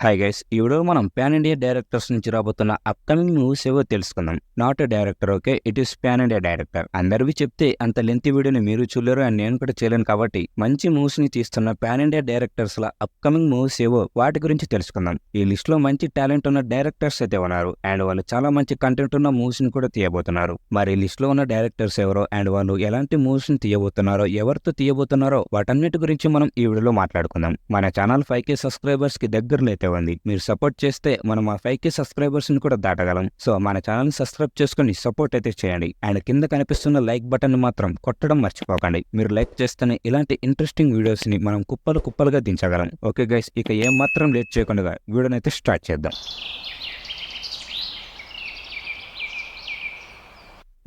Hi guys, ఈ video మనం pan India directors నుంచి రాబోతున్న అప్కమింగ్ మూవీస్ ఏవో తెలుసుకుందాం. Not a director, okay, it is pan India director. అందరివి చెప్తే అంత లెంత్ వీడియోని మీరు చూడలేరు అండ్ నేను కూడా చేయలేను. కాబట్టి మంచి మూవీస్ ని తీస్తున్న పాన్ ఇండియా డైరెక్టర్స్ ల అప్కమింగ్ మూవీస్ ఏవో వాటి గురించి తెలుసుకుందాం. ఈ లిస్ట్ లో మంచి టాలెంట్ ఉన్న డైరెక్టర్స్ అయితే ఉన్నారు అండ్ వాళ్ళు చాలా మంచి కంటెంట్ ఉన్న మూవీస్ ని కూడా తీయబోతున్నారు. మరి లిస్ట్ లో ఉన్న డైరెక్టర్స్ ఎవరో అండ్ వాళ్ళు ఎలాంటి మూవీస్ ని తీయబోతున్నారో, ఎవరితో తీయబోతున్నారో వాటన్నిటి గురించి మనం ఈ వీడియోలో మాట్లాడుకుందాం. మన ఛానల్ 5K సబ్స్క్రైబర్స్ కి దగ్గరలో అయితే ఉంది. మీరు సపోర్ట్ చేస్తే మనం ఆ 5K సబ్స్క్రైబర్స్ ని కూడా దాటగలం. సో మన ఛానల్ ని సబ్స్క్రైబ్ చేసుకుని సపోర్ట్ అయితే చేయండి అండ్ కింద కనిపిస్తున్న లైక్ బటన్ ని మాత్రం కొట్టడం మర్చిపోకండి. మీరు లైక్ చేస్తేనే ఇలాంటి ఇంట్రెస్టింగ్ వీడియోస్ ని మనం కుప్పలుగా దించగలం. ఓకే గైస్, ఇక ఏం మాత్రం లేట్ చేయకుండా వీడియోని అయితే స్టార్ట్ చేద్దాం.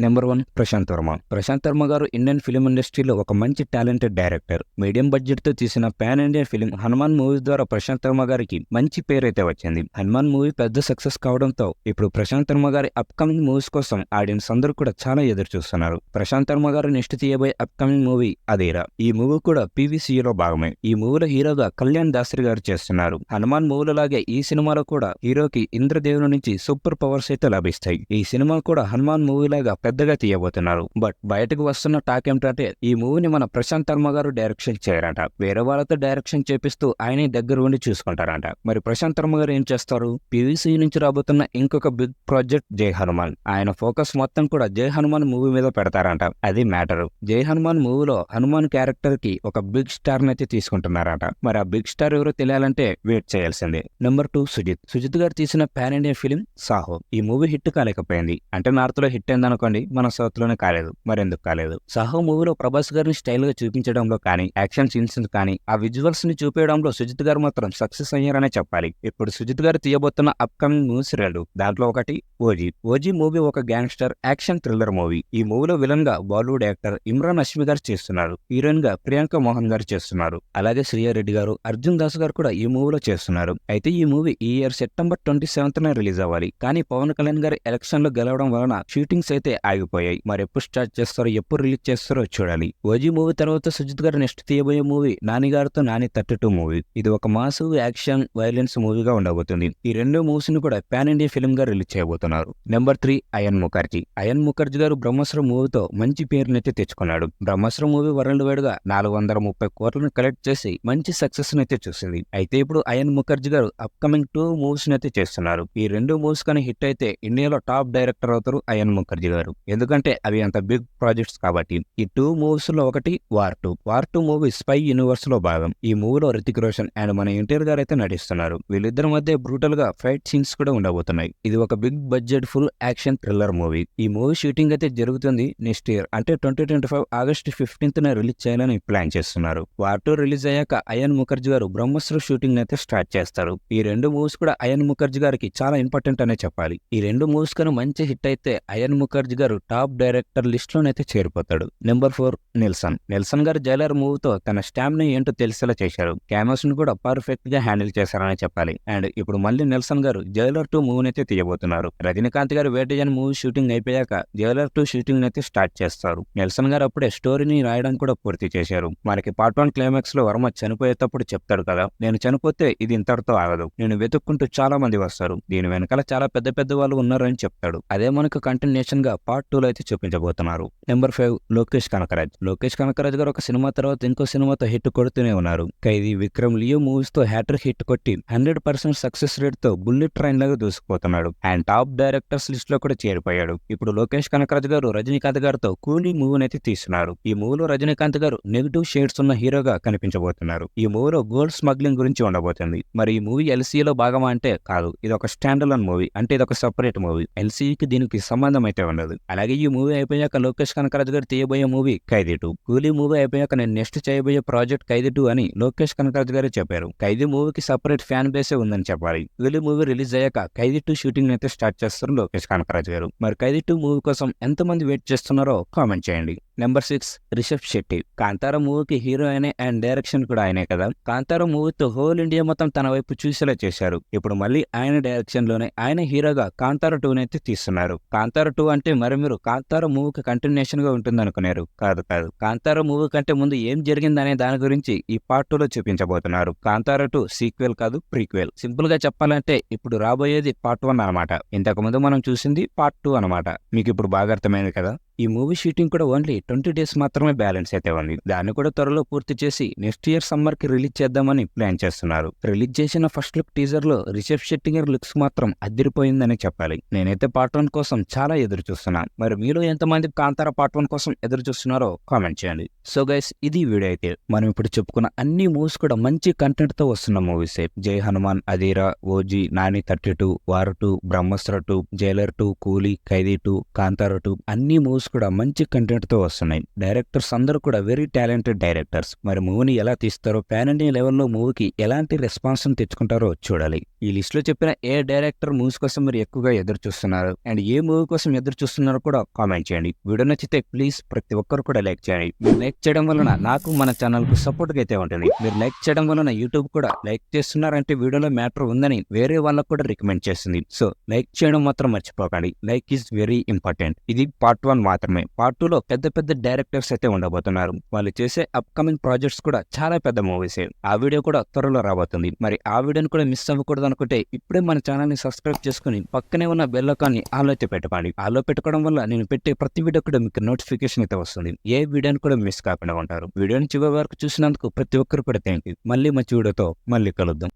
నెంబర్ 1, ప్రశాంత్ వర్మ. ప్రశాంత్ వర్మ గారు ఇండియన్ ఫిల్మ్ ఇండస్ట్రీలో ఒక మంచి టాలెంటెడ్ డైరెక్టర్. మీడియం బడ్జెట్ తో తీసిన pan Indian film Hanuman movie ద్వారా ప్రశాంత్ వర్మ గారికి మంచి పేరు అయితే వచ్చింది. హనుమాన్ మూవీ పెద్ద సక్సెస్ కావడంతో ఇప్పుడు ప్రశాంత్ వర్మ గారి అప్కమింగ్ మూవీస్ కోసం ఆడియన్స్ అందరూ కూడా చాలా ఎదురు చూస్తున్నారు. ప్రశాంత్ వర్మ గారు నెక్స్ట్ తీయబోయే అప్కమింగ్ మూవీ అధీరా. ఈ మూవీ కూడా PVCలో భాగమే. ఈ మూవీలో హీరోగా కళ్యాణ్ దాసరి గారు చేస్తున్నారు. హనుమాన్ మూవీలో లాగే ఈ సినిమాలో కూడా హీరోకి ఇంద్రదేవుని నుంచి సూపర్ పవర్స్ అయితే లభిస్తాయి. ఈ సినిమా కూడా హనుమాన్ మూవీ లాగా పెద్దగా తీయబోతున్నారు. బట్ బయటకు వస్తున్న టాక్ ఏమిటంటే ఈ మూవీని మన ప్రశాంత్ వర్మ గారు డైరెక్షన్ చేయరంట. వేరే వాళ్ళతో డైరెక్షన్ చేపిస్తూ ఆయనే దగ్గర ఉండి చూసుకుంటారంట. మరి ప్రశాంత్ వర్మ గారు ఏం చేస్తారు? PVC నుంచి రాబోతున్న ఇంకొక బిగ్ ప్రాజెక్ట్ జై హనుమాన్. ఆయన ఫోకస్ మొత్తం కూడా జై హనుమాన్ మూవీ మీద పెడతారంట. అది మ్యాటర్. జై హనుమాన్ మూవీలో హనుమాన్ క్యారెక్టర్ కి ఒక బిగ్ స్టార్ అయితే తీసుకుంటున్నారంట. మరి ఆ బిగ్ స్టార్ ఎవరో తెలియాలంటే వెయిట్ చేయాల్సిందే. నెంబర్ 2, సుజిత్ గారు తీసిన పాన్ ఇండియన్ ఫిలిం సాహో. ఈ మూవీ హిట్ కాలేకపోయింది. అంటే నార్త్ లో హిట్ అయింది అనుకోండి, మన సౌత్ లోనే కాలేదు. మరెందుకు కాలేదు? సాహో మూవీలో ప్రభాస్ గారిని స్టైల్ గా చూపించడంలో కానీ, యాక్షన్ సీన్స్ కానీ, ఆ విజువల్స్ ని చూపించడంలో సుజిత్ గారు మాత్రం సక్సెస్ అయ్యారనే చెప్పాలి. ఇప్పుడు సుజిత్ గారు తీయబోతున్న అప్కమింగ్ మూవీస్ 2. దాంట్లో ఒకటి ఓజీ మూవీ ఒక గ్యాంగ్స్టర్ యాక్షన్ థ్రిల్లర్ మూవీ. ఈ మూవీలో విలన్ గా బాలీవుడ్ యాక్టర్ ఇమ్రాన్ హష్మి గారు చేస్తున్నారు. హీరోయిన్ గా ప్రియాంక మోహన్ గారు చేస్తున్నారు. అలాగే శ్రీయారెడ్డి గారు, అర్జున్ దాస్ గారు కూడా ఈ మూవీలో చేస్తున్నారు. అయితే ఈ మూవీ ఈ ఇయర్ సెప్టెంబర్ 27న రిలీజ్ అవ్వాలి. కానీ పవన్ కళ్యాణ్ గారి ఎలక్షన్ లో గెలవడం వలన షూటింగ్స్ అయితే ఆగిపోయాయి. మరి ఎప్పుడు స్టార్ట్ చేస్తారో, ఎప్పుడు రిలీజ్ చేస్తారో చూడాలి. ఓజీ మూవీ తర్వాత సుజిత్ గారు నెక్స్ట్ తీయబోయే మూవీ నాని గారితో నాని 32 మూవీ. ఇది ఒక మాసివ్ యాక్షన్ వైలెన్స్ మూవీగా ఉండబోతుంది. ఈ రెండు మూవీస్ ని కూడా పాన్ ఇండియా ఫిల్మ్ గా రిలీజ్ చేయబోతున్నారు. నెంబర్ 3, అయాన్ ముఖర్జీ గారు బ్రహ్మాస్త్రం మూవీతో మంచి పేరునైతే తెచ్చుకున్నాడు. బ్రహ్మాస్త్రం మూవీ వరల్డ్ వైడ్ గా 430 కోట్లను కలెక్ట్ చేసి మంచి సక్సెస్ అయితే చూసింది. అయితే ఇప్పుడు అయాన్ ముఖర్జీ గారు అప్కమింగ్ 2 మూవీస్ అయితే చేస్తున్నారు. ఈ 2 మూవీస్ కానీ హిట్ అయితే ఇండియాలో టాప్ డైరెక్టర్ అవుతారు అయాన్ ముఖర్జీ గారు. ఎందుకంటే అవి అంత బిగ్ ప్రాజెక్ట్స్ కాబట్టి. ఈ 2 మూవీస్ లో ఒకటి వార్ 2 మూవీ స్పై యూనివర్స్ లో భాగం. ఈ మూవీలో రితిక్ రోషన్ అండ్ మన ఎన్టీఆర్ గారు అయితే నటిస్తున్నారు. వీళ్ళిద్దరి మధ్య బ్రూటల్ గా ఫైట్ సీన్స్ కూడా ఉండబోతున్నాయి. ఇది ఒక big budget full action thriller movie. ఈ మూవీ షూటింగ్ అయితే జరుగుతుంది నెక్స్ట్ ఇయర్, అంటే 2025 ఆగస్ట్ 15న రిలీజ్ చేయాలని ప్లాన్ చేస్తున్నారు. వార్ 2 రిలీజ్ అయ్యాక అయాన్ ముఖర్జీ గారు బ్రహ్మాస్త్ర షూటింగ్ అయితే స్టార్ట్ చేస్తారు. ఈ 2 మూవీస్ కూడా అయాన్ ముఖర్జీ గారికి చాలా ఇంపార్టెంట్ అనే చెప్పాలి. ఈ 2 మూవీస్ కానీ మంచి హిట్ అయితే అయాన్ ముఖర్జీ గారు టాప్ డైరెక్టర్ లిస్ట్ లోనైతే చేరిపోతాడు. నెంబర్ 4, నెల్సన్ గారు జైలర్ మూవీతో తన స్టామినా ఏంటో తెలిసేలా చేశారు. క్యామెరాస్ ను కూడా పర్ఫెక్ట్ గా హ్యాండిల్ చేశారని చెప్పాలి. అండ్ ఇప్పుడు మళ్ళీ నెల్సన్ గారు జైలర్ 2 మూవీని అయితే తీయబోతున్నారు. రజనీకాంత్ గారు వేటజన్ మూవీ షూటింగ్ అయిపోయాక జైలర్ 2 షూటింగ్ అయితే స్టార్ట్ చేస్తారు. నెల్సన్ గారు అప్పుడే స్టోరీని రాయడం కూడా పూర్తి చేశారు. మనకి పార్ట్ 1 క్లైమాక్స్ లో వర్మ చనిపోయేటప్పుడు చెప్తాడు కదా, నేను చనిపోతే ఇది ఇంతటితో ఆగదు, నేను వెతుక్కుంటూ చాలా మంది వస్తారు, దీని వెనకాల చాలా పెద్ద వాళ్ళు ఉన్నారని చెప్తాడు. అదే మనకు కంటిన్యూషన్ గా పార్ట్ 2 లో అయితే చూపించబోతున్నారు. నెంబర్ 5, లోకేష్ కనకరాజ్ గారు ఒక సినిమా తర్వాత ఇంకో సినిమాతో హిట్ కొడుతూనే ఉన్నారు. ఖైదీ, విక్రమ్, లియో మూవీస్ తో హ్యాట్రిక్ హిట్ కొట్టి 100% సక్సెస్ రేట్ తో బుల్లెట్ ట్రైన్ లాగా దూసుకుపోతున్నాడు అండ్ టాప్ డైరెక్టర్స్ లిస్ట్ లో కూడా చేరిపోయాడు. ఇప్పుడు లోకేష్ కనకరాజ్ గారు రజనీకాంత్ గారితో కూలీ మూవీని అయితే తీస్తున్నారు. ఈ మూవీలో రజనీకాంత్ గారు నెగిటివ్ షేడ్స్ ఉన్న హీరోగా కనిపించబోతున్నారు. ఈ మూవీలో గోల్డ్ స్మగ్లింగ్ గురించి ఉండబోతుంది. మరి ఈ మూవీ LCAలో భాగమా అంటే కాదు, ఇది ఒక స్టాండ్ అలోన్ మూవీ, అంటే ఇది ఒక సెపరేట్ మూవీ. LCAకి దీనికి సంబంధం అయితే ఉండదు. అలాగే ఈ మూవీ అయిపోయాక లోకేష్ కనకరాజ్ గారు తీయబోయే మూవీ ఖైదీ 2. కూలీ మూవీ అయిపోయాక నేను నెక్స్ట్ చేయబోయే ప్రాజెక్ట్ ఖైదీ 2 అని లోకేష్ కనకరాజ్ గారు చెప్పారు. ఖైదీ మూవీకి సపరేట్ ఫ్యాన్ బేసే ఉందని చెప్పాలి. కూలీ మూవీ రిలీజ్ అయ్యాక ఖైదీ 2 షూటింగ్ అయితే స్టార్ట్ చేస్తారు లోకేష్ కనకరాజ్ గారు. మరి ఖైదీ 2 మూవీ కోసం ఎంతమంది వెయిట్ చేస్తున్నారో కామెంట్ చేయండి. నెంబర్ 6 రిషబ్ శెట్టి. కాంతారా మూవీకి హీరో అయినే అండ్ డైరెక్షన్ కూడా ఆయనే కదా. కాంతారా మూవీతో హోల్ ఇండియా మొత్తం తన వైపు చూసేలా చేశారు. ఇప్పుడు మళ్ళీ ఆయన డైరెక్షన్ లోనే ఆయన హీరోగా కాంతారా 2 అయితే తీస్తున్నారు. కాంతారా 2 అంటే మరి మీరు కాంతారా మూవీకి కంటిన్యూషన్ గా ఉంటుంది అనుకున్నారు. కాదు. కాంతారా మూవీ కంటే ముందు ఏం జరిగిందనే దాని గురించి ఈ పార్ట్ 2లో చూపించబోతున్నారు. కాంతారా 2 సీక్వెల్ కాదు, ప్రీక్వెల్. సింపుల్ గా చెప్పాలంటే ఇప్పుడు రాబోయేది పార్ట్ 1 అనమాట. ఇంతకు ముందు మనం చూసింది పార్ట్ 2 అనమాట. మీకు ఇప్పుడు బాగా అర్థమైంది కదా. ఈ మూవీ షూటింగ్ కూడా ఓన్లీ 20 days మాత్రమే బ్యాలెన్స్ అయితే ఉంది. దాన్ని కూడా త్వరలో పూర్తి చేసి నెక్స్ట్ ఇయర్ సమ్మర్ కి రిలీజ్ చేద్దామని ప్లాన్ చేస్తున్నారు. రిలీజ్ చేసిన ఫస్ట్ లుక్ టీజర్ లో రిషబ్ శెట్టి గారి లుక్స్ మాత్రం అదిరిపోయిందని చెప్పాలి. నేనైతే పార్ట్ 1 కోసం చాలా ఎదురు చూస్తున్నా. మరి మీలో ఎంతమంది కాంతారా పార్ట్ 1 కోసం ఎదురు చూస్తున్నారో కామెంట్ చేయండి. సో గైస్, ఇది వీడియో అయితే. మనం ఇప్పుడు చెప్పుకున్న అన్ని మూవీస్ కూడా మంచి కంటెంట్ తో వస్తున్న మూవీసే. జై హనుమాన్, అధీరా, ఓజీ, నాని 32, వార్ 2, బ్రహ్మాస్త్ర 2, జైలర్ 2, కూలీ, ఖైదీ 2, కాంతారా 2 అన్ని మూవీస్ కూడా మంచి కంటెంట్ తో వస్తున్నాయి. డైరెక్టర్స్ అందరూ కూడా వెరీ టాలెంటెడ్ డైరెక్టర్స్. మరి మూవీని ఎలా తీస్తారో, పాన్ ఇండియా లెవెల్లో మూవీకి ఎలాంటి రెస్పాన్స్ తెచ్చుకుంటారో చూడాలి. ఈ లిస్ట్ లో చెప్పిన ఏ డైరెక్టర్ మూవీస్ కోసం మీరు ఎక్కువగా ఎదురు చూస్తున్నారు అండ్ ఏ మూవీ కోసం ఎదురు చూస్తున్నారో కూడా కామెంట్ చేయండి. వీడియో నచ్చితే ప్లీజ్ ప్రతి ఒక్కరు కూడా లైక్ చేయండి. మీరు లైక్ చేయడం వలన నాకు మన ఛానల్ కు సపోర్ట్ గా అయితే ఉంటుంది. మీరు లైక్ చేయడం వలన యూట్యూబ్ కూడా లైక్ చేస్తున్నారంటే వీడియోలో మ్యాటర్ ఉందని వేరే వాళ్ళకు కూడా రికమెండ్ చేస్తుంది. సో లైక్ చేయడం మాత్రం మర్చిపోకండి. Like is very important. ఇది పార్ట్ 1 మాత్రమే. పార్ట్ 2లో పెద్ద డైరెక్టర్స్ అయితే ఉండబోతున్నారు. వాళ్ళు చేసే అప్కమింగ్ ప్రాజెక్ట్స్ కూడా చాలా పెద్ద మూవీసే. ఆ వీడియో కూడా త్వరలో రాబోతుంది. మరి ఆ వీడియోని కూడా మిస్ అవ్వకూడదు అనుకుంటే ఇప్పుడే మన ఛానల్ ని సబ్స్క్రైబ్ చేసుకుని పక్కనే ఉన్న బెల్ ఐకాన్ని ఆల్ అయితే పెట్టుకోండి. ఆల్లో పెట్టుకోవడం వల్ల నేను పెట్టే ప్రతి వీడియో కూడా మీకు నోటిఫికేషన్ అయితే వస్తుంది. ఏ వీడియోని కూడా మిస్ కాకుండా ఉంటారు. వీడియోని చివరి వరకు చూసినందుకు ప్రతి ఒక్కరు కూడా థ్యాంక్ యూ. మళ్ళీ మంచి వీడియోతో మళ్ళీ కలుద్దాం.